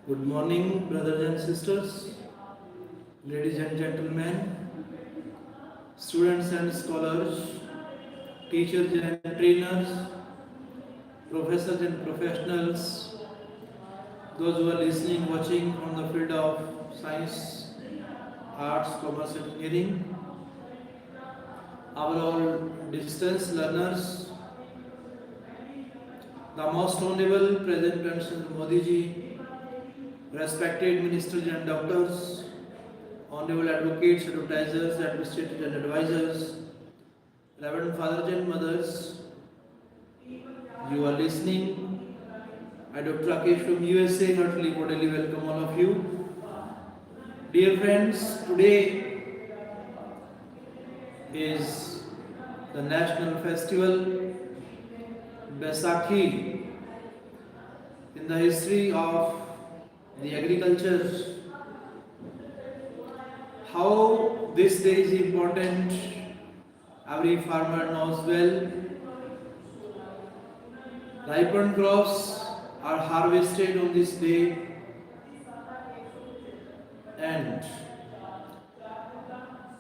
Good morning, brothers and sisters, ladies and gentlemen, students and scholars, teachers and trainers, professors and professionals, those who are listening, watching from the field of science, arts, commerce, and engineering, our all distance learners, the most honorable President President Modi ji, respected ministers and doctors, honorable advocates, advertisers, administrators and advisors, Reverend fathers and mothers, you are listening. I, Dr. Rakesh from USA, heartily cordially welcome all of you. Dear friends, today is the national festival Baisakhi. In the history of the agriculture, how this day is important, every farmer knows well. Ripened crops are harvested on this day, and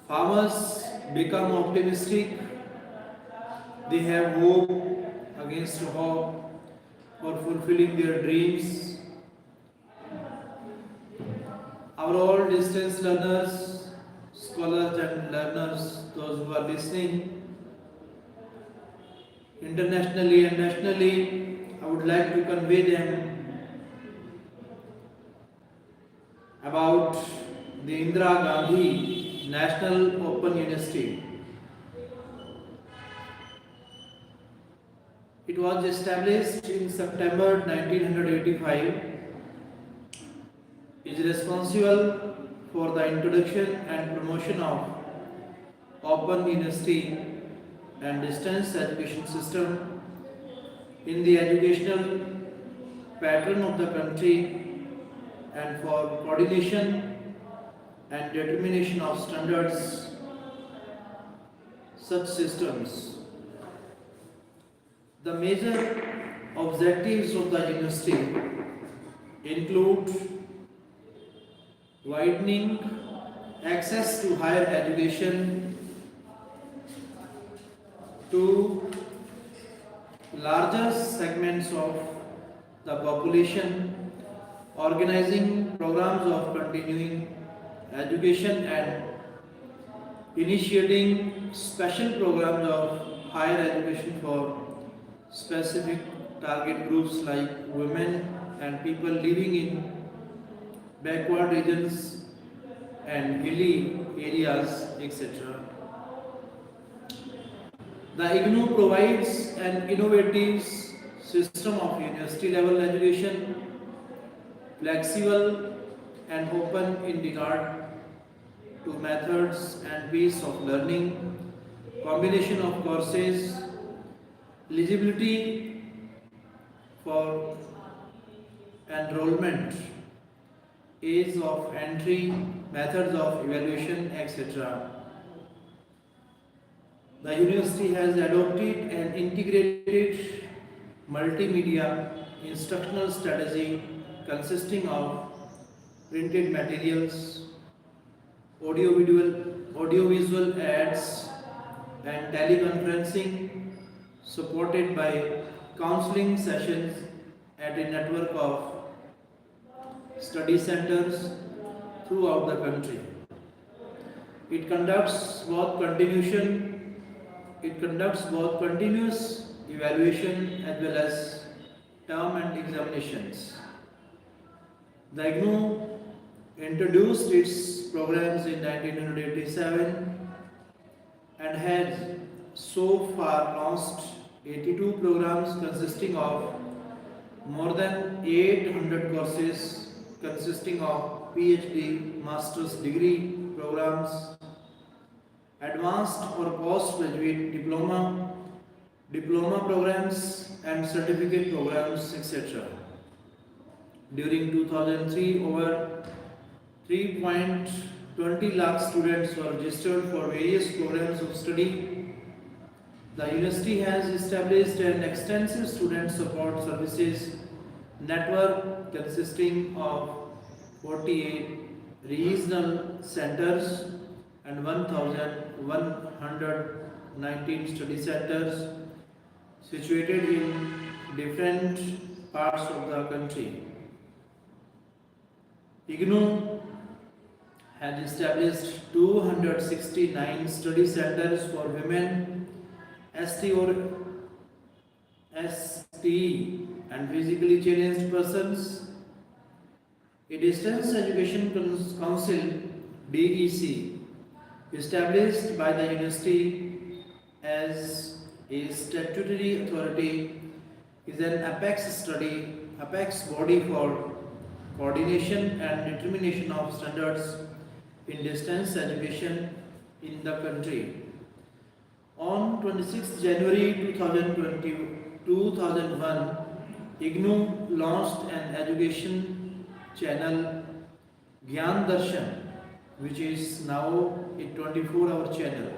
farmers become optimistic. They have hope against hope for fulfilling their dreams. Our all distance learners, scholars and learners, those who are listening internationally and nationally, I would like to convey them about the Indira Gandhi National Open University. It was established in September 1985. Is responsible for the introduction and promotion of open university and distance education system in the educational pattern of the country, and for coordination and determination of standards such systems. The major objectives of the university include widening access to higher education to larger segments of the population, organizing programs of continuing education and initiating special programs of higher education for specific target groups like women and people living in backward regions and hilly areas, etc. The IGNOU provides an innovative system of university level education, flexible and open in regard to methods and pace of learning, combination of courses, eligibility for enrollment, age of entry, methods of evaluation, etc. The university has adopted an integrated multimedia instructional strategy consisting of printed materials, audiovisual ads, and teleconferencing, supported by counseling sessions at a network of study centers throughout the country. It conducts both continuous evaluation as well as term and examinations. The IGNOU introduced its programs in 1987 and has so far launched 82 programs consisting of more than 800 courses consisting of PhD, master's degree programs, advanced or postgraduate diploma programs and certificate programs, etc. During 2003, over 3.20 lakh students were registered for various programs of study. The university has established an extensive student support services network consisting of 48 regional centers and 1,119 study centers situated in different parts of the country. IGNOU has established 269 study centers for women, ST or ST and physically challenged persons. A Distance Education Council DEC established by the university as a statutory authority is an apex body for coordination and determination of standards in distance education in the country. On 26 January 2001, IGNOU launched an education channel Gyan Darshan, which is now a 24-hour channel.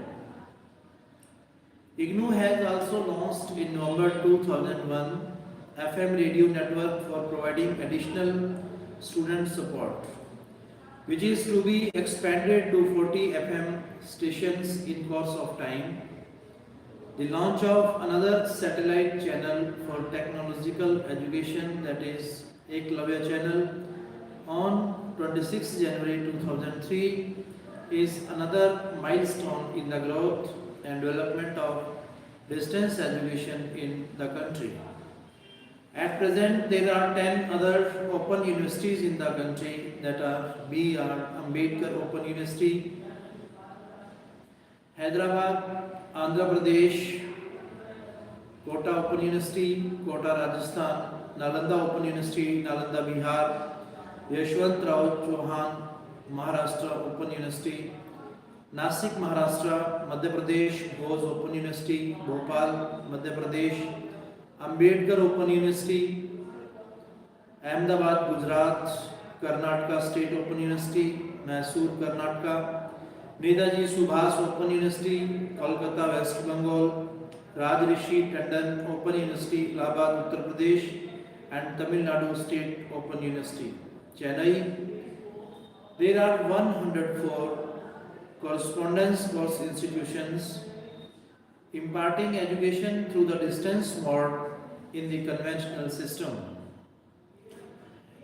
IGNOU has also launched in November 2001 FM radio network for providing additional student support, which is to be expanded to 40 FM stations in course of time. The launch of another satellite channel for technological education, that is Eklavya channel, on 26 January 2003 is another milestone in the growth and development of distance education in the country. At present, there are 10 other open universities in the country, that are B.R. Ambedkar Open University, Hyderabad, Andhra Pradesh, Kota Open University, Kota Rajasthan, Nalanda Open University, Nalanda Bihar, Yashwantrao Chauhan Maharashtra Open University, Nasik Maharashtra, Madhya Pradesh, Bose Open University, Bhopal, Madhya Pradesh, Ambedkar Open University, Ahmedabad, Gujarat, Karnataka State Open University, Mysore, Karnataka, Netaji Subhas Open University, Kolkata, West Bengal, Rajrishi Tandon Open University, Allahabad, Uttar Pradesh, and Tamil Nadu State Open University, Chennai. There are 104 correspondence course institutions imparting education through the distance mode in the conventional system.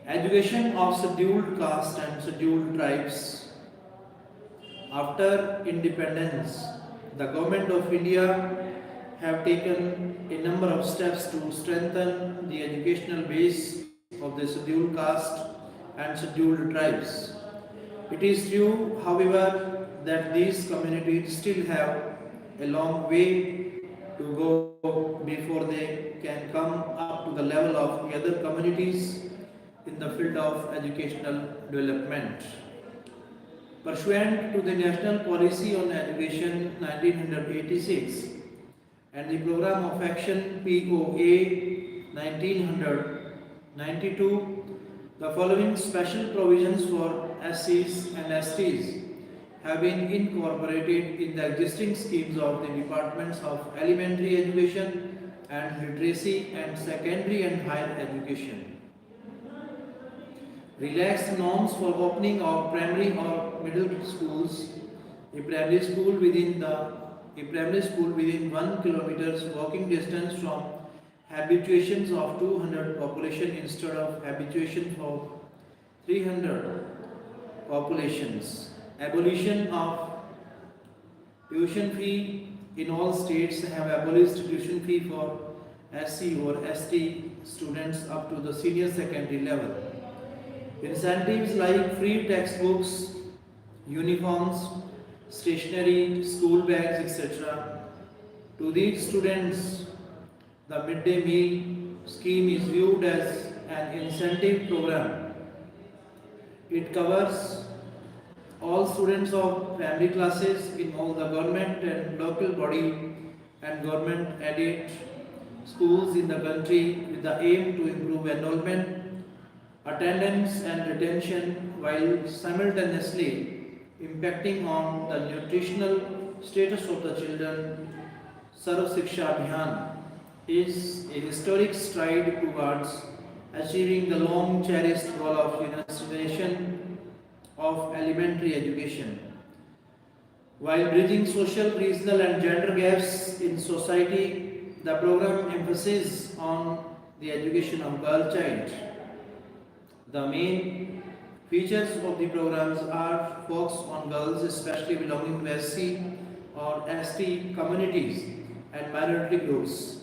Education of scheduled caste and scheduled tribes. After independence, the Government of India have taken a number of steps to strengthen the educational base of the scheduled caste and scheduled tribes. It is true, however, that these communities still have a long way to go before they can come up to the level of the other communities in the field of educational development. Pursuant to the National Policy on Education 1986 and the Program of Action POA 1992, the following special provisions for SCs and STs have been incorporated in the existing schemes of the Departments of Elementary Education and Literacy and Secondary and Higher Education. Relaxed norms for opening of primary or middle schools. A primary school within 1 kilometers walking distance from habitations of 200 population instead of habitations of 300 populations. Abolition of tuition fee. In all states have abolished tuition fee for SC or ST students up to the senior secondary level. Incentives like free textbooks, uniforms, stationery, school bags, etc. To these students, the midday meal scheme is viewed as an incentive program. It covers all students of primary classes in all the government and local body and government aided schools in the country with the aim to improve enrollment, attendance and retention while simultaneously impacting on the nutritional status of the children. Sarv Shiksha Abhiyan is a historic stride towards achieving the long cherished goal of universalization of elementary education. While bridging social, regional, and gender gaps in society, the program emphasizes on the education of girl child. The main features of the programs are focus on girls, especially belonging to SC or ST communities and minority groups.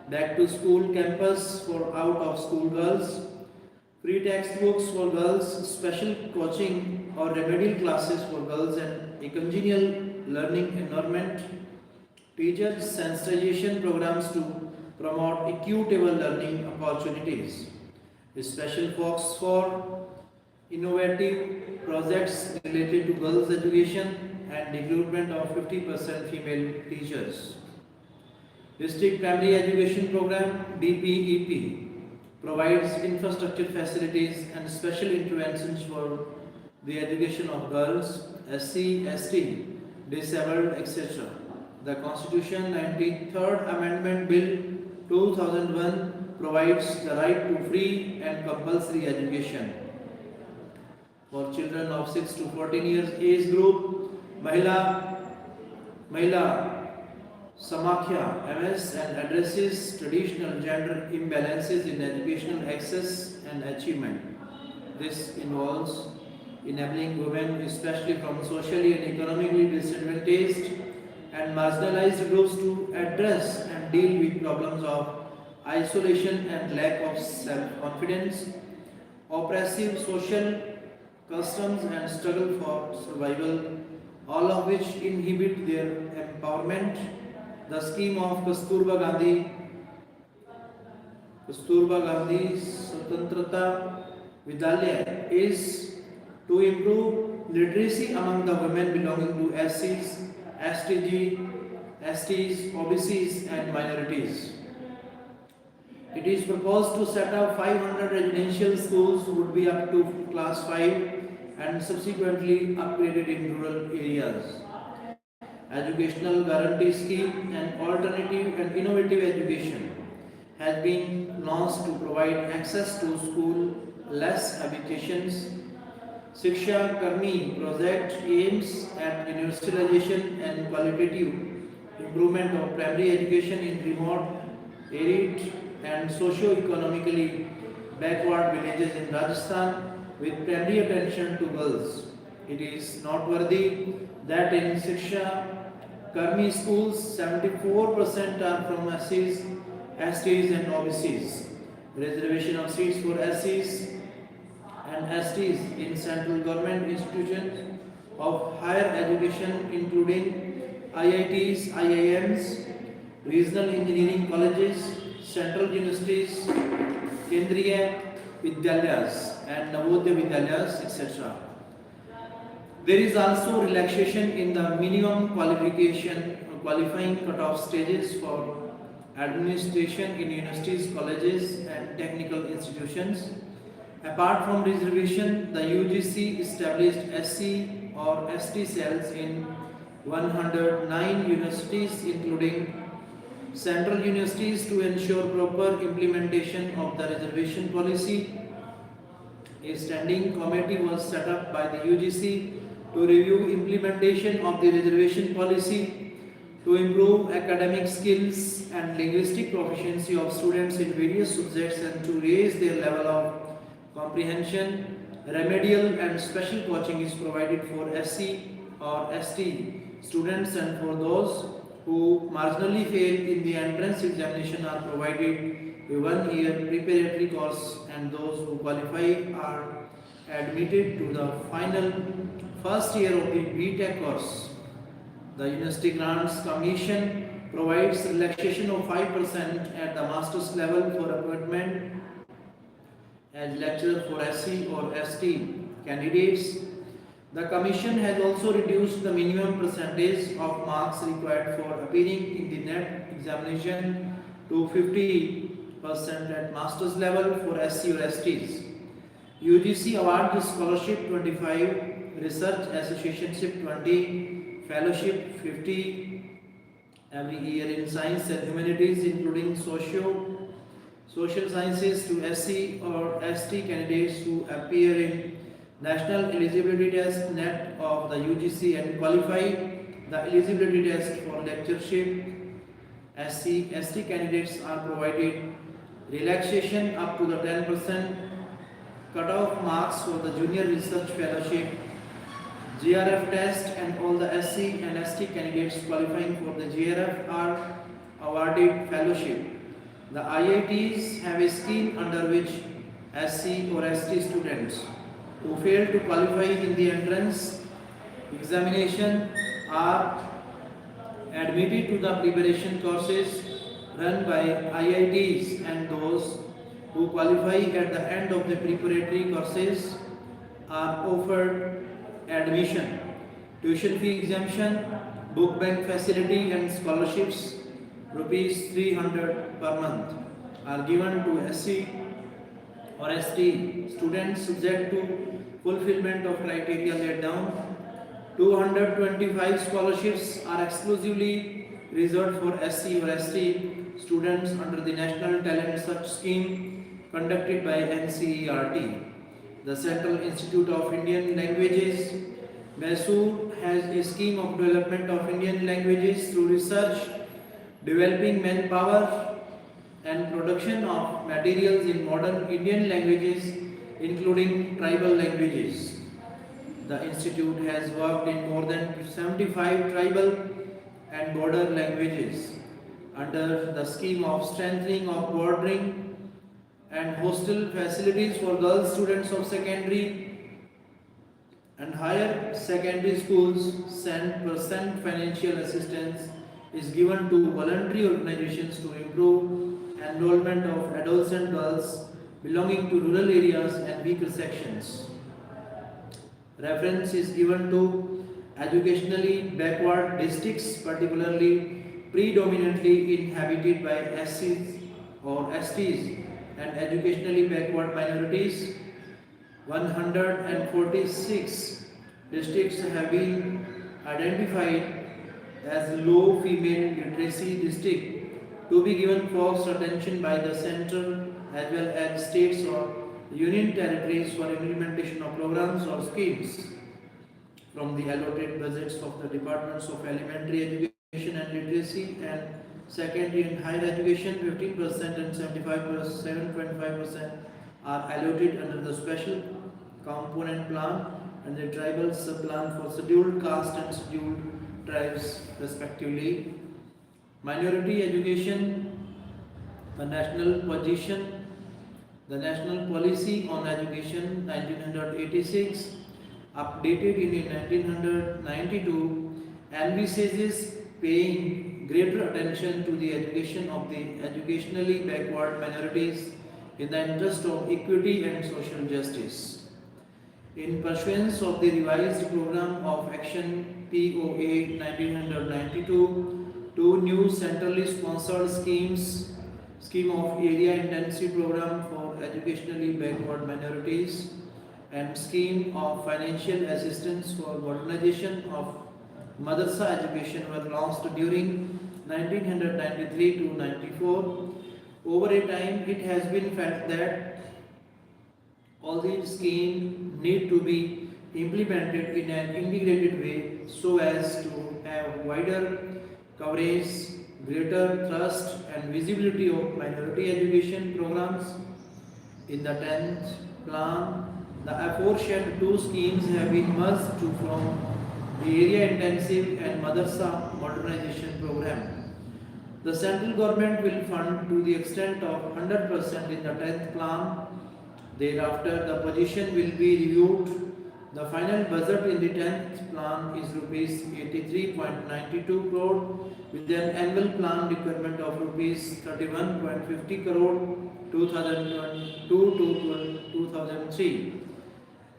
Back to school campus for out of school girls, free textbooks for girls, special coaching or remedial classes for girls, and a congenial learning environment, teachers sensitization programs to promote equitable learning opportunities, special focus for innovative projects related to girls' education and recruitment of 50% female teachers. District Primary Education Program DPEP provides infrastructure facilities and special interventions for the education of girls, SC, ST, disabled, etc. The Constitution 93rd Amendment Bill 2001 provides the right to free and compulsory education. For children of 6 to 14 years age group, Mahila Samakhya MS and addresses traditional gender imbalances in educational access and achievement. This involves enabling women, especially from socially and economically disadvantaged and marginalized groups, to address and deal with problems of isolation and lack of self-confidence, oppressive social customs and struggle for survival, all of which inhibit their empowerment. The scheme of Kasturba Gandhi Swatantrata Vidyalaya is to improve literacy among the women belonging to SCs, STs, OBCs and minorities. It is proposed to set up 500 residential schools would be up to class 5 and subsequently upgraded in rural areas. Educational guarantee scheme and alternative and innovative education has been launched to provide access to school-less habitations. Shiksha Karmi project aims at universalization and qualitative improvement of primary education in remote, arid and socio-economically backward villages in Rajasthan with primary attention to girls. It is noteworthy that in Shiksha Karmi schools, 74% are from SCs, STs and OBCs. Reservation of seats for SCs and STs in central government institutions of higher education including IITs, IIMs, regional engineering colleges, central universities, Kendriya Vidyalayas and Navodaya Vidyalayas, etc. There is also relaxation in the minimum qualifying cutoff stages for administration in universities, colleges and technical institutions. Apart from reservation, the UGC established SC or ST cells in 109 universities including central universities to ensure proper implementation of the reservation policy. A standing committee was set up by the UGC to review implementation of the reservation policy, to improve academic skills and linguistic proficiency of students in various subjects and to raise their level of comprehension. Remedial and special coaching is provided for SC or ST students, and for those who marginally fail in the entrance examination are provided a 1-year preparatory course, and those who qualify are admitted to the final first year of the BTech course. The University Grants Commission provides relaxation of 5% at the master's level for appointment as lecturer for SC or ST candidates. The Commission has also reduced the minimum percentage of marks required for appearing in the NET examination to 50% at master's level for SC or STs. UGC awards the scholarship 25, research associationship 20, fellowship 50 every year in science and humanities including social sciences to SC or ST candidates who appear in National Eligibility Test NET of the UGC and qualify the eligibility test for lectureship. SC/ST candidates are provided relaxation up to the 10% cutoff marks for the Junior Research Fellowship, JRF test, and all the SC and ST candidates qualifying for the JRF are awarded fellowship. The IITs have a scheme under which SC or ST students who fail to qualify in the entrance examination are admitted to the preparation courses run by IITs, and those who qualify at the end of the preparatory courses are offered admission, tuition fee exemption, book bank facility, and scholarships rupees 300 per month are given to SC or ST students subject to fulfillment of criteria laid down. 225 scholarships are exclusively reserved for SC or ST students under the National Talent Search Scheme conducted by NCERT. The Central Institute of Indian Languages, Mysore, has a scheme of development of Indian languages through research, developing manpower, and production of materials in modern Indian languages, including tribal languages. The institute has worked in more than 75 tribal and border languages under the scheme of strengthening of bordering and hostel facilities for girls students of secondary and higher secondary schools. 10% financial assistance is given to voluntary organizations to improve enrollment of adolescent girls belonging to rural areas and weaker sections. Reference is given to educationally backward districts, particularly predominantly inhabited by SCs or STs, and educationally backward minorities. 146 districts have been identified as low female literacy district to be given first attention by the central as well as states or union territories for implementation of programs or schemes from the allotted budgets of the departments of elementary education and literacy and secondary and higher education. 15% and 7.5% are allocated under the special component plan and the tribal sub-plan for scheduled caste and scheduled tribes respectively. Minority education, the national policy on education 1986, updated in 1992, envisages paying greater attention to the education of the educationally backward minorities in the interest of equity and social justice. In pursuance of the revised program of action POA 1992, two new centrally sponsored schemes, scheme of area intensive program for educationally backward minorities and scheme of financial assistance for modernization of madrasa education were launched during 1993 to 94. Over a time, it has been felt that all these schemes need to be implemented in an integrated way so as to have wider coverage, greater trust and visibility of minority education programs. In the 10th plan, the aforesaid two schemes have been merged to form the area intensive and madrasa modernization program. The central government will fund to the extent of 100% in the 10th plan. Thereafter, the position will be reviewed. The final budget in the 10th plan is rupees 83.92 crore with an annual plan requirement of rupees 31.50 crore 2002 to 2003.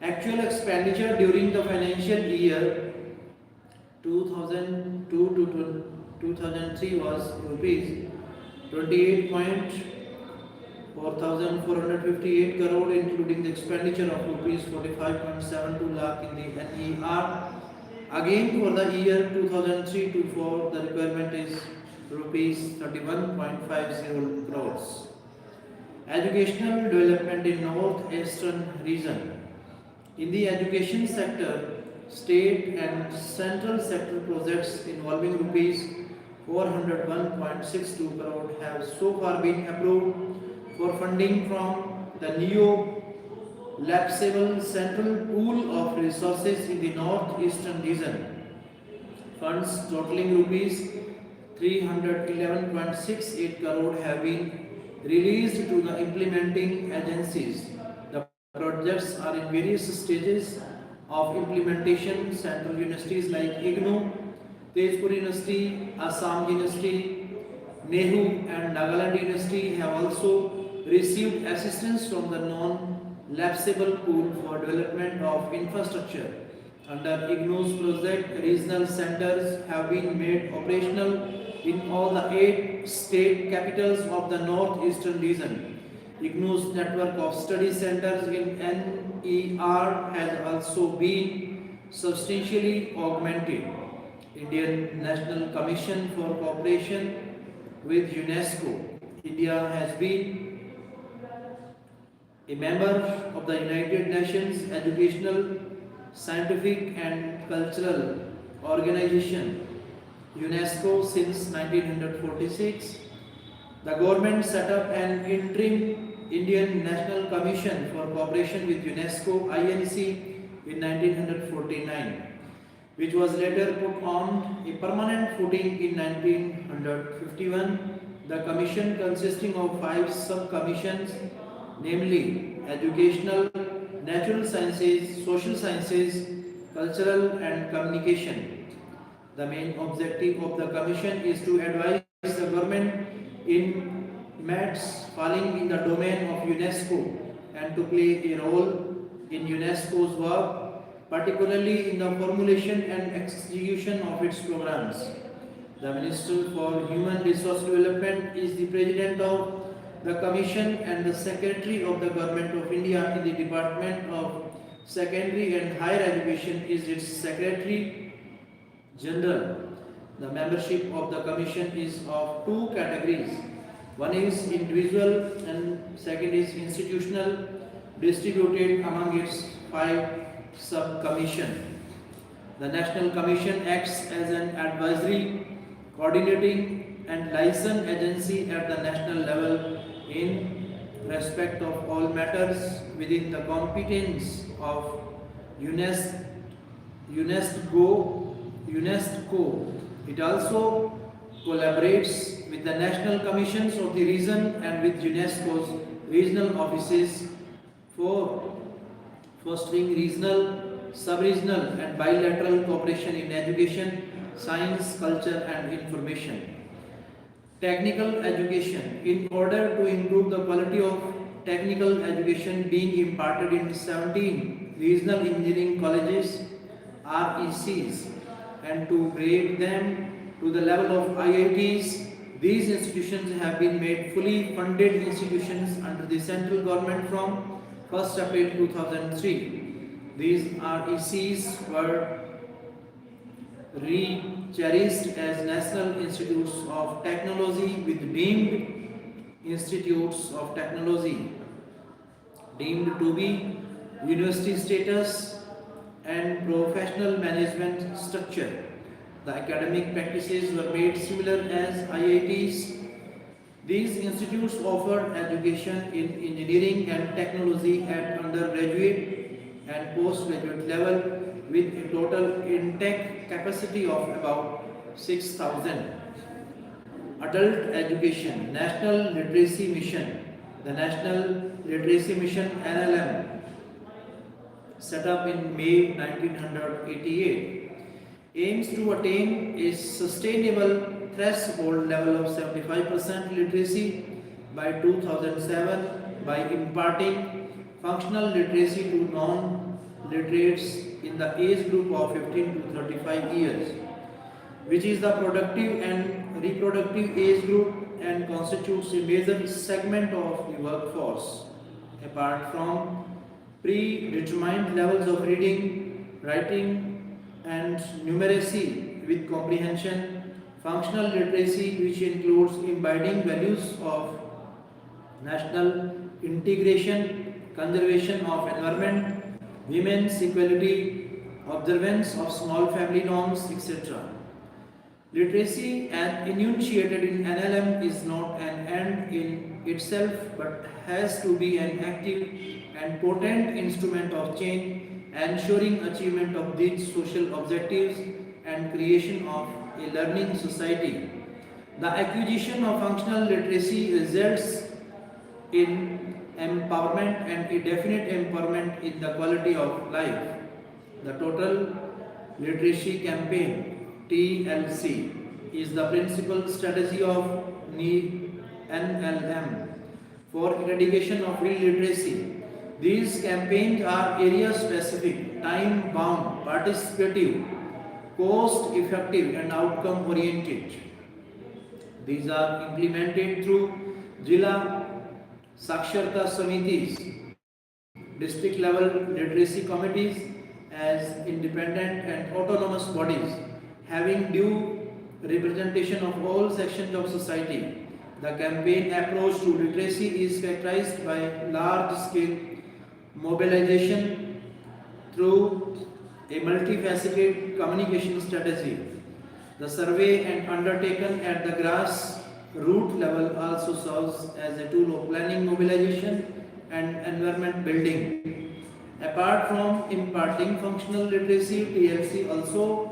Actual expenditure during the financial year 2002 to 2003 was rupees 28.4458 crore, including the expenditure of rupees 45.72 lakh in the NER. Again, for the year 2003 to 4, the requirement is rupees 31.50 crores. educational development in northeastern region. In the education sector, state and central sector projects involving rupees 401.62 crore have so far been approved for funding from the NEO lapsable central pool of resources in the northeastern region. Funds totaling rupees 311.68 crore have been released to the implementing agencies. The projects are in various stages of implementation. Central universities like IGNOU, Tezpur University, Assam University, NEHU and Nagaland University have also received assistance from the non-lapsable pool for development of infrastructure. Under IGNOU's project, regional centers have been made operational in all the 8 state capitals of the northeastern region. IGNOU's network of study centers in NER has also been substantially augmented. Indian National Commission for Cooperation with UNESCO. India has been a member of the United Nations Educational, Scientific and Cultural Organization UNESCO since 1946. The government set up an interim Indian National Commission for Cooperation with UNESCO INC in 1949, which was later put on a permanent footing in 1951. The commission, consisting of 5 sub-commissions, namely educational, natural sciences, social sciences, cultural and communication. The main objective of the commission is to advise the government in matters falling in the domain of UNESCO and to play a role in UNESCO's work, particularly in the formulation and execution of its programs. The Minister for Human Resource Development is the President of the Commission and the Secretary of the Government of India in the Department of Secondary and Higher Education is its Secretary General. The membership of the Commission is of 2 categories. One is individual and second is institutional, distributed among its 5 sub-commissions. The National Commission acts as an advisory, coordinating and liaison agency at the national level in respect of all matters within the competence of UNESCO. It also collaborates with the national commissions of the region and with UNESCO's regional offices for fostering regional, sub-regional and bilateral cooperation in education, science, culture and information. Technical education. In order to improve the quality of technical education being imparted in 17 regional engineering colleges, RECs, and to grade them to the level of IITs, these institutions have been made fully funded institutions under the central government from 1st April 2003. These RECs were re-cherished as National Institutes of Technology with deemed Institutes of Technology, deemed to be university status and professional management structure. The academic practices were made similar as IITs. These institutes offer education in engineering and technology at undergraduate and postgraduate level with a total intake capacity of about 6,000. Adult education, National Literacy Mission. The National Literacy Mission NLM, set up in May 1988, aims to attain a sustainable threshold level of 75% literacy by 2007 by imparting functional literacy to non-literates in the age group of 15 to 35 years, which is the productive and reproductive age group and constitutes a major segment of the workforce. Apart from predetermined levels of reading, writing and numeracy with comprehension, functional literacy, which includes embedding values of national integration, conservation of environment, women's equality, observance of small family norms, etc. Literacy, as enunciated in NLM, is not an end in itself but has to be an active and potent instrument of change, ensuring achievement of these social objectives and creation of a learning society. The acquisition of functional literacy results in empowerment and a definite empowerment in the quality of life. The Total Literacy Campaign (TLC) is the principal strategy of NLM for eradication of illiteracy. These campaigns are area specific, time bound, participative, cost effective, and outcome oriented. These are implemented through Jila Saksharta Samitis, district level literacy committees as independent and autonomous bodies having due representation of all sections of society. The campaign approach to literacy is characterized by large scale mobilization through a multifaceted communication strategy. The survey and undertaken at the grassroots level also serves as a tool of planning, mobilization, and environment building. Apart from imparting functional literacy, TLC also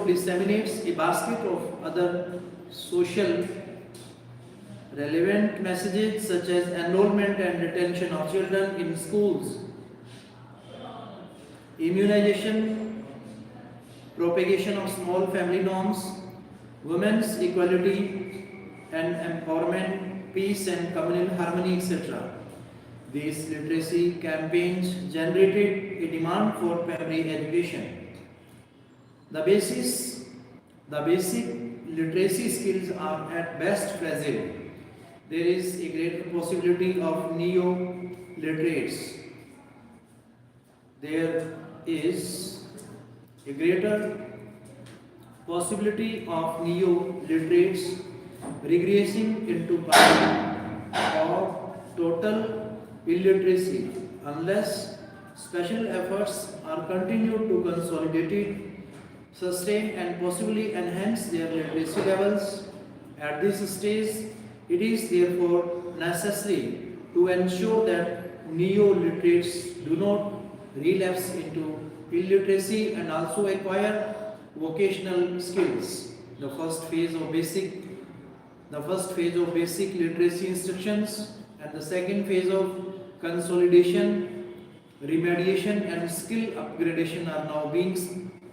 disseminates a basket of other social relevant messages such as enrollment and retention of children in schools, immunization, propagation of small family norms, women's equality and empowerment, peace and communal harmony, etc. These literacy campaigns generated a demand for primary education. The basic literacy skills are at best fragile. There is a greater possibility of neo-literates. There is a greater possibility of neo-literates regressing into part of total illiteracy unless special efforts are continued to consolidate it, sustain and possibly enhance their literacy levels. At this stage, it is therefore necessary to ensure that neo-literates do not relapse into illiteracy and also acquire vocational skills. The first phase of basic literacy instructions and the second phase of consolidation, remediation and skill upgradation are now being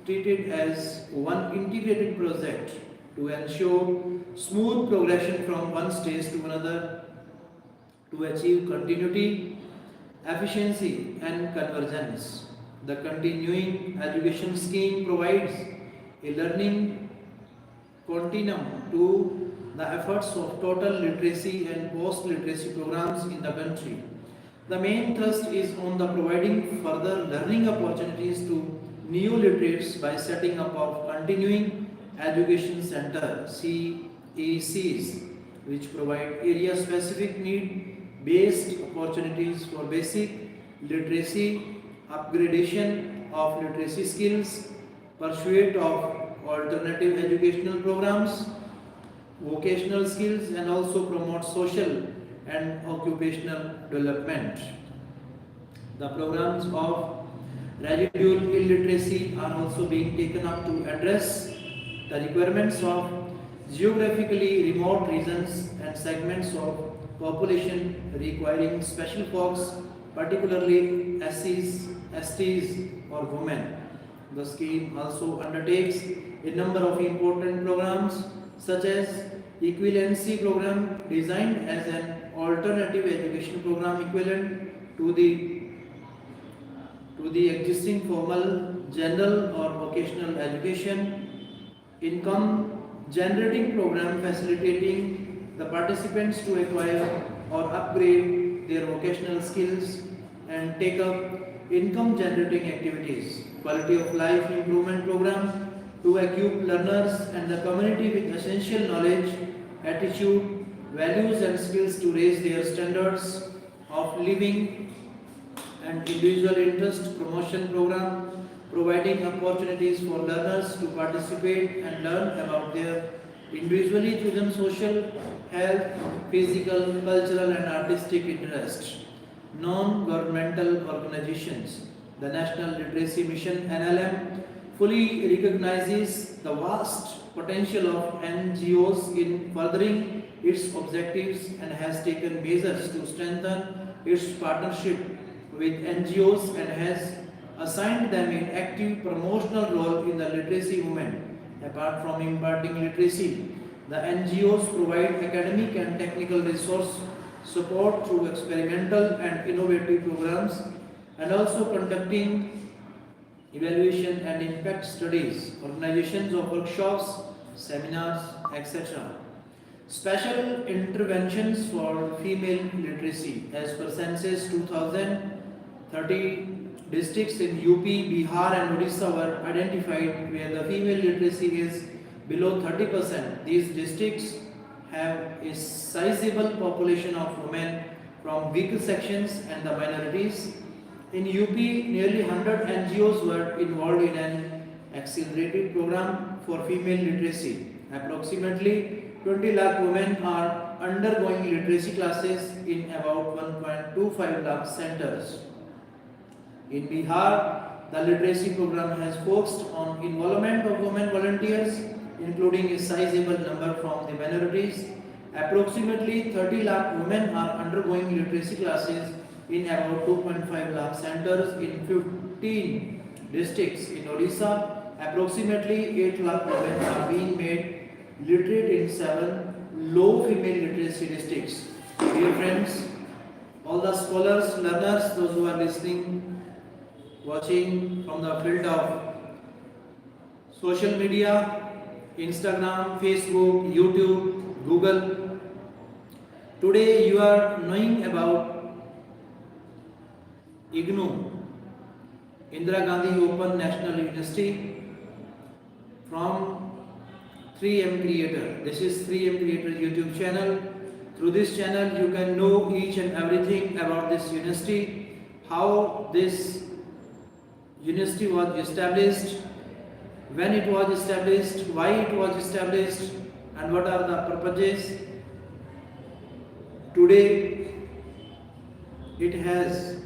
treated as one integrated project to ensure smooth progression from one stage to another to achieve continuity, efficiency and convergence. The continuing education scheme provides a learning continuum to the efforts of total literacy and post-literacy programs in the country. The main thrust is on the providing further learning opportunities to neo-literates by setting up of continuing education center CECs, which provide area-specific need-based opportunities for basic literacy, upgradation of literacy skills, pursuit of alternative educational programs, vocational skills, and also promote social and occupational development. The programs of residual illiteracy are also being taken up to address the requirements of geographically remote regions and segments of population requiring special focus, particularly SCs, STs or women. The scheme also undertakes a number of important programs such as equivalency program designed as an alternative education program equivalent to the existing formal general or vocational education, income generating program facilitating the participants to acquire or upgrade their vocational skills and take up income generating activities, quality of life improvement program to equip learners and the community with essential knowledge, attitude, values and skills to raise their standards of living and individual interest promotion program, providing opportunities for learners to participate and learn about their individually chosen social, health, physical, cultural and artistic interests. Non-governmental organizations. The National Literacy Mission (NLM) fully recognizes the vast potential of NGOs in furthering its objectives and has taken measures to strengthen its partnership with NGOs and has assigned them an active promotional role in the literacy movement. Apart from imparting literacy, the NGOs provide academic and technical resource support through experimental and innovative programs and also conducting evaluation and impact studies, organizations of workshops, seminars, etc. Special interventions for female literacy. As per census 2030, districts in UP, Bihar and Odisha were identified where the female literacy is below 30%. These districts have a sizable population of women from weaker sections and the minorities. In UP, nearly 100 NGOs were involved in an accelerated program for female literacy. Approximately 20 lakh women are undergoing literacy classes in about 1.25 lakh centers. In Bihar, the literacy program has focused on involvement of women volunteers, including a sizable number from the minorities. Approximately 30 lakh women are undergoing literacy classes in about 2.5 lakh centers in 15 districts. In Odisha, approximately 8 lakh women are being made literate in 7 low female literacy districts. Dear friends, all the scholars, learners, those who are listening, watching from the field of social media, Instagram, Facebook, YouTube, Google. Today you are knowing about IGNOU, Indira Gandhi Open National University from 3M Creator. This is 3M Creator YouTube channel. Through this channel you can know each and everything about this university, how this university was established, when it was established, why it was established, and what are the purposes. Today it has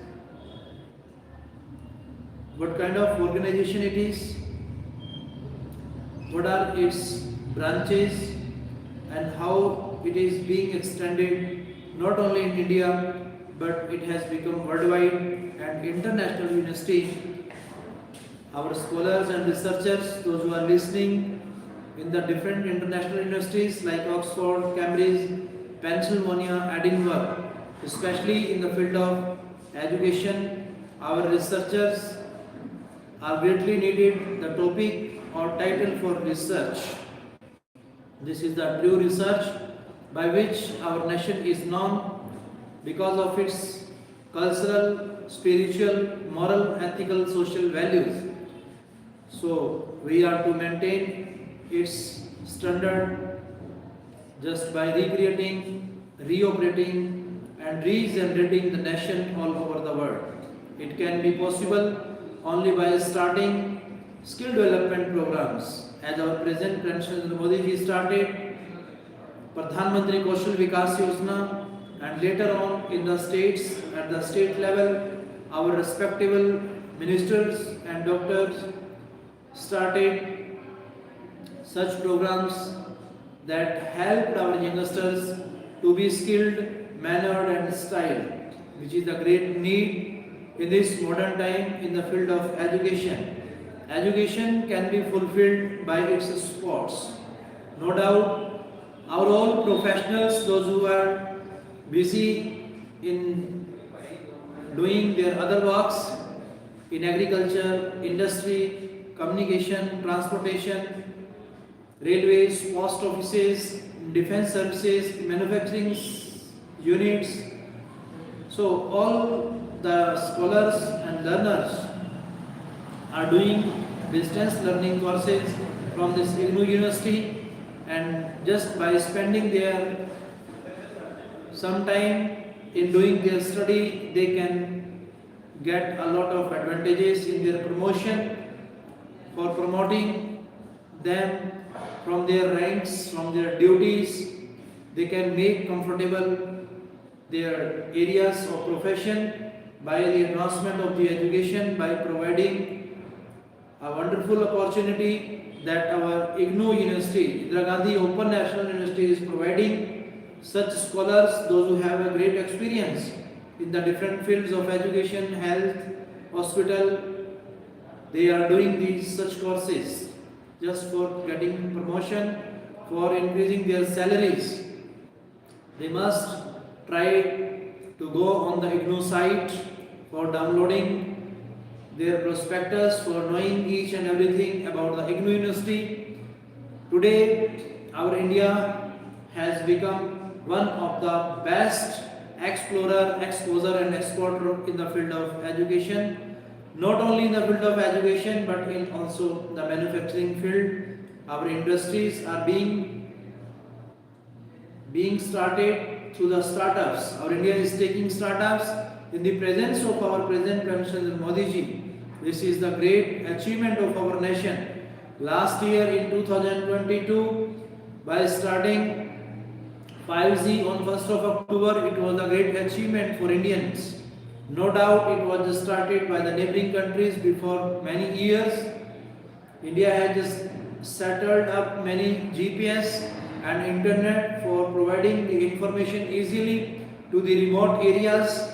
what kind of organization it is, what are its branches, and how it is being extended not only in India but it has become worldwide and international university. Our scholars and researchers, those who are listening in the different international universities like Oxford, Cambridge, Pennsylvania, Edinburgh, especially in the field of education, our researchers are greatly needed. The topic or title for research. This is the true research by which our nation is known because of its cultural, spiritual, moral, ethical, social values. So we are to maintain its standard just by recreating, reoperating and regenerating the nation all over the world. It can be possible only by starting skill development programs. As our President Narasimha Modi ji started Pradhan Mantri Kaushal Vikas Yojana, and later on in the states, at the state level, our respectable ministers and doctors started such programs that helped our youngsters to be skilled, mannered and styled, which is a great need in this modern time in the field of education. Education can be fulfilled by its sports. No doubt, our all professionals, those who are busy in doing their other works in agriculture, industry, communication, transportation, railways, post offices, defense services, manufacturing units. So all the scholars and learners are doing distance learning courses from this IGNOU University, and just by spending their sometime in doing their study they can get a lot of advantages in their promotion for promoting them from their ranks, from their duties. They can make comfortable their areas of profession by the advancement of the education, by providing a wonderful opportunity that our IGNOU University, Indira Gandhi Open National University, is providing such scholars, those who have a great experience in the different fields of education, health, hospital. They are doing these such courses just for getting promotion, for increasing their salaries. They must try to go on the IGNOU site for downloading their prospectus, for knowing each and everything about the IGNOU University. Today, our India has become one of the best explorer, exposer and exporter in the field of education. Not only in the field of education but in also the manufacturing field. Our industries are being started through the startups. Our India is taking startups in the presence of our President Rksinghmodi Modi ji. This is the great achievement of our nation. Last year in 2022, by starting 5G on 1st of October, it was a great achievement for Indians. No doubt it was started by the neighboring countries before many years. India has just settled up many GPS and internet for providing the information easily to the remote areas.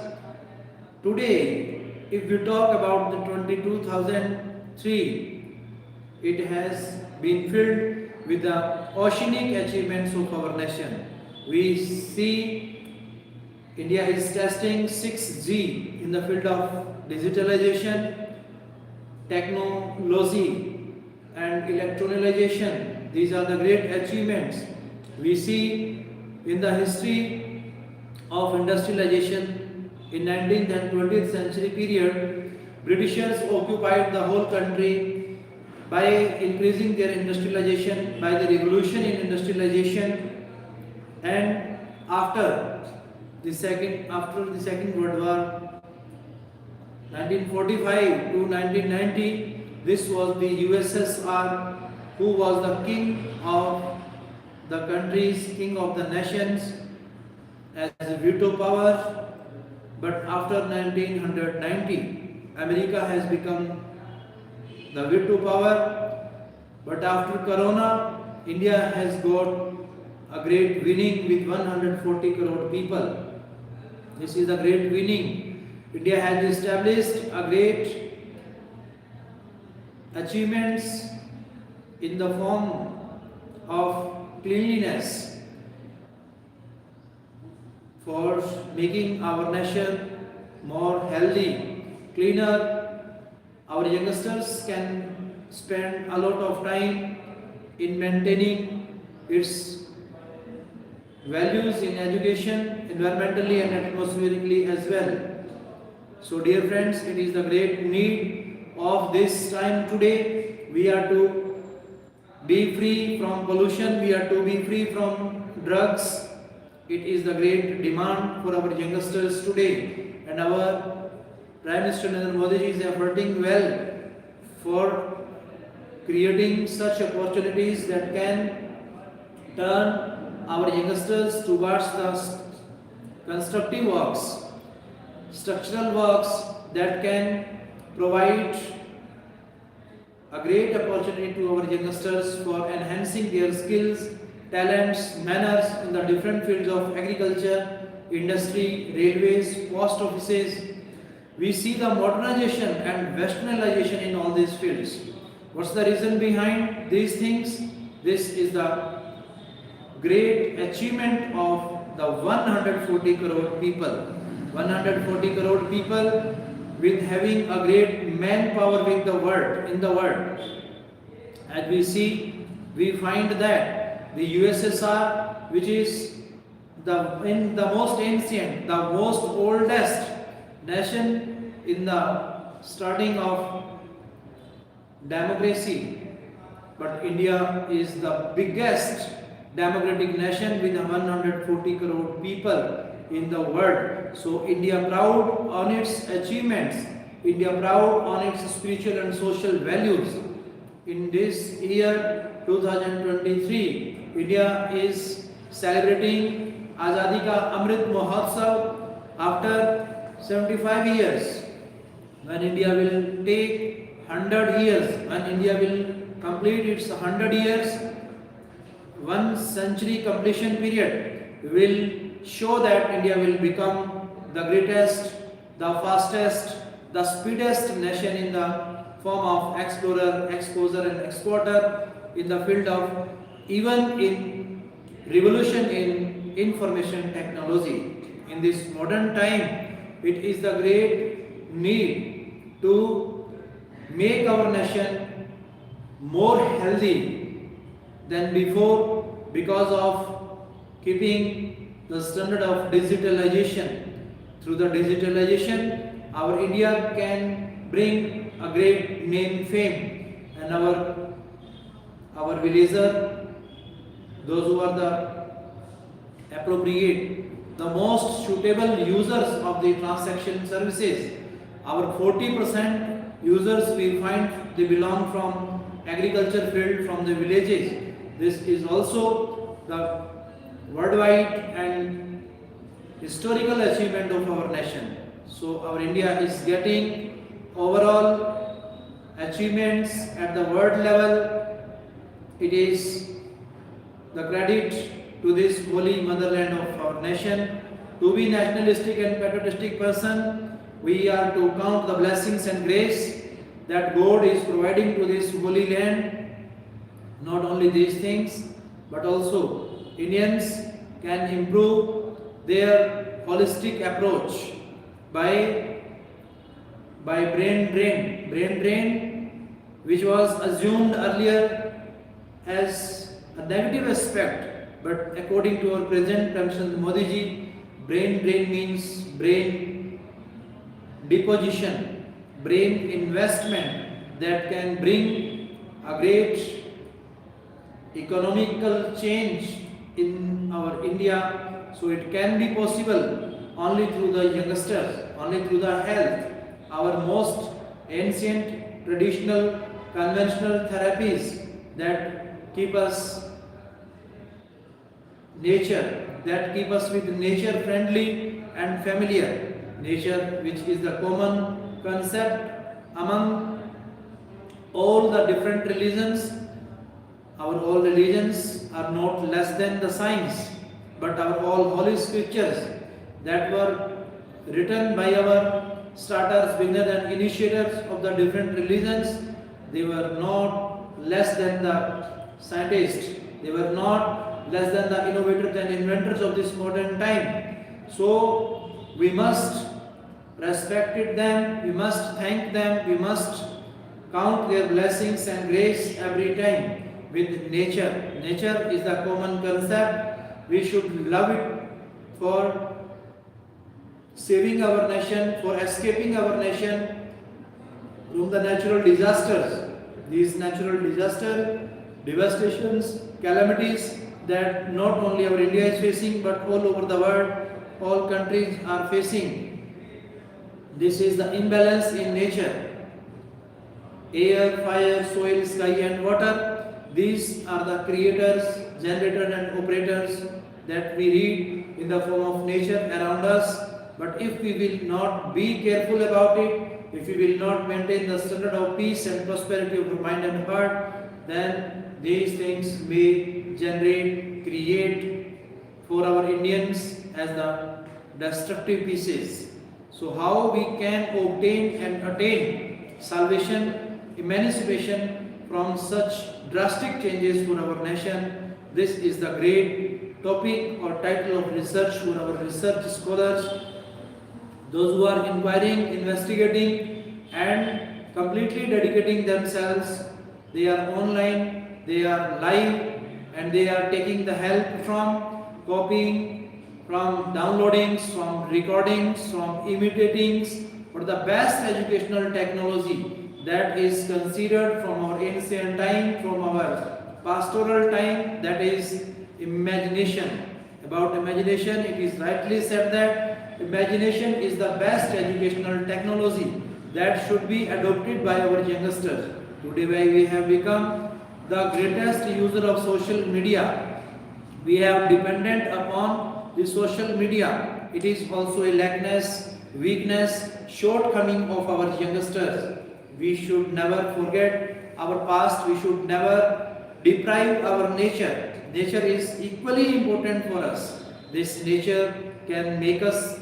Today, if we talk about the 2003, it has been filled with the oceanic achievements of our nation. We see India is testing 6G in the field of digitalization, technology and electronization. These are the great achievements. We see in the history of industrialization in 19th and 20th century period, Britishers occupied the whole country by increasing their industrialization, by the revolution in industrialization, and after the Second World War, 1945 to 1990, this was the USSR who was the king of the countries, king of the nations as a veto power. But after 1990, America has become the veto power. But after Corona, India has got a great winning with 140 crore people. This is a great winning. India has established a great achievements in the form of cleanliness for making our nation more healthy, cleaner. Our youngsters can spend a lot of time in maintaining its values in education, environmentally and atmospherically as well. So dear friends, it is the great need of this time today. We are to be free from pollution, we are to be free from drugs. It is the great demand for our youngsters today, and our Prime Minister Narendra Modi ji is efforting well for creating such opportunities that can turn our youngsters towards the constructive works, structural works that can provide a great opportunity to our youngsters for enhancing their skills, talents, manners in the different fields of agriculture, industry, railways, post offices. We see the modernization and westernization in all these fields. What's the reason behind these things? This is the great achievement of the 140 crore people. 140 crore people with having a great manpower with the world, in the world. As we see, we find that the USSR, which is the most ancient, the most oldest nation in the starting of democracy, but India is the biggest democratic nation with 140 crore people, in the world. So India proud on its achievements, India proud on its spiritual and social values. In this year 2023, India is celebrating Azadi Ka Amrit Mahotsav after 75 years. When India will take 100 years, when India will complete its 100 years, 1 century completion period will show that India will become the greatest, the fastest, the speediest nation in the form of explorer, exposer and exporter in the field of, even in revolution in information technology. In this modern time, it is the great need to make our nation more healthy than before because of keeping the standard of digitalization. Through the digitalization, our India can bring a great name, fame, and our villager, those who are the appropriate, the most suitable users of the transaction services, our 40% users we find they belong from agriculture field, from the villages. This is also the worldwide and historical achievement of our nation. So our India is getting overall achievements at the world level. It is the credit to this holy motherland of our nation. To be nationalistic and patriotic person, we are to count the blessings and grace that God is providing to this holy land. Not only these things, but also Indians can improve their holistic approach by brain drain, which was assumed earlier as a negative aspect, but according to our President Prime Minister Modi ji, brain drain means brain deposition, brain investment that can bring a great economical change in our India. So it can be possible only through the youngsters, only through the health. Our most ancient, traditional, conventional therapies that keep us nature, that keep us with nature friendly and familiar. Nature, which is the common concept among all the different religions. Our all religions are not less than the science, but our all holy scriptures that were written by our starters, beginners and initiators of the different religions, they were not less than the scientists, they were not less than the innovators and inventors of this modern time. So we must respect them, we must thank them, we must count their blessings and grace every time with nature. Nature is the common concept. We should love it for saving our nation, for escaping our nation from the natural disasters. These natural disasters, devastations, calamities that not only our India is facing but all over the world, all countries are facing. This is the imbalance in nature. Air, fire, soil, sky and water. These are the creators, generators and operators that we read in the form of nature around us. But if we will not be careful about it, if we will not maintain the standard of peace and prosperity of our mind and heart, then these things may create for our Indians as the destructive pieces. So how we can obtain and attain salvation, emancipation from such drastic changes for our nation? This is the great topic or title of research for our research scholars, those who are inquiring, investigating and completely dedicating themselves. They are online, they are live and they are taking the help from copying, from downloadings, from recordings, from imitating, but the best educational technology that is considered from our ancient time, from our pastoral time, that is imagination. About imagination, it is rightly said that imagination is the best educational technology that should be adopted by our youngsters. Today we have become the greatest user of social media. We have dependent upon the social media. It is also a lackness, weakness, shortcoming of our youngsters. We should never forget our past. We should never deprive our nature. Nature is equally important for us. This nature can make us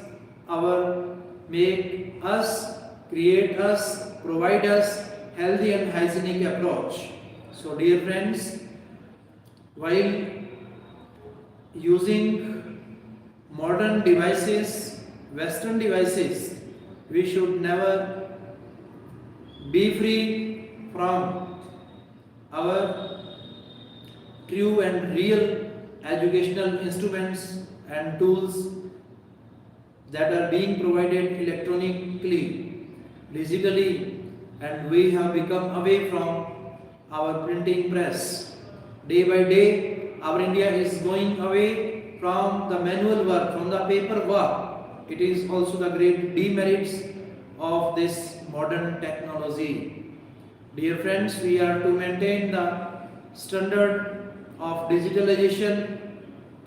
create us, provide us healthy and hygienic approach. So dear friends, while using modern devices, Western devices, we should never be free from our true and real educational instruments and tools that are being provided electronically, digitally, and we have become away from our printing press. Day by day, our India is going away from the manual work, from the paper work. It is also the great demerits of this modern technology. Dear friends, we are to maintain the standard of digitalization,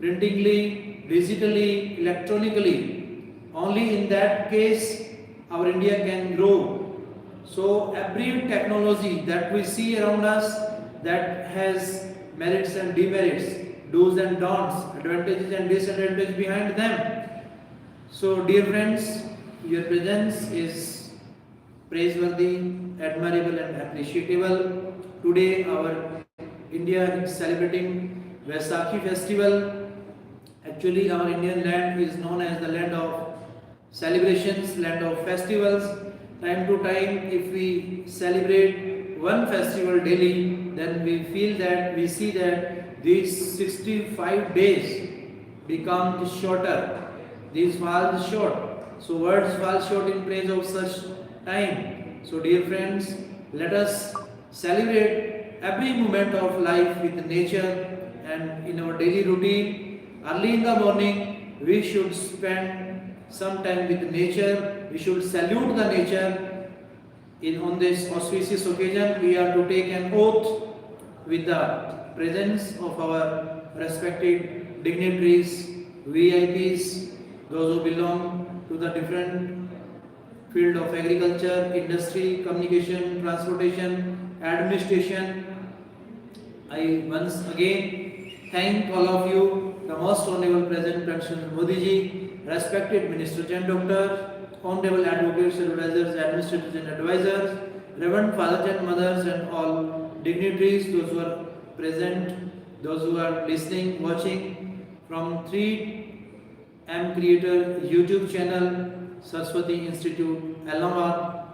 printingly, digitally, electronically. Only in that case our India can grow. So every technology that we see around us that has merits and demerits, do's and don'ts, advantages and disadvantages behind them. So dear friends, your presence is praiseworthy, admirable and appreciable. Today our India is celebrating Vaisakhi festival. Actually our Indian land is known as the land of celebrations, land of festivals. Time to time, if we celebrate one festival daily, then we see that these 65 days become shorter. These fall short. So words fall short in praise of such time. So dear friends, let us celebrate every moment of life with nature, and in our daily routine, early in the morning, we should spend some time with nature. We should salute the nature. On this auspicious occasion, we are to take an oath with the presence of our respected dignitaries, VIPs, those who belong to the different field of agriculture, industry, communication, transportation, administration. I once again thank all of you, the most honorable President Dr. Modi ji, respected Minister Jan Doctor, honorable advocates, advisors, administrators and advisors, Reverend fathers and mothers and all dignitaries, those who are present, those who are listening, watching from 3M Creator YouTube channel, Saraswati Institute, Allahabad.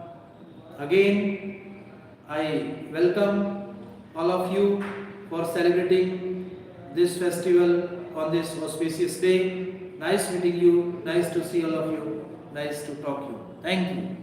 Again, I welcome all of you for celebrating this festival on this auspicious day. Nice meeting you, nice to see all of you, nice to talk to you. Thank you.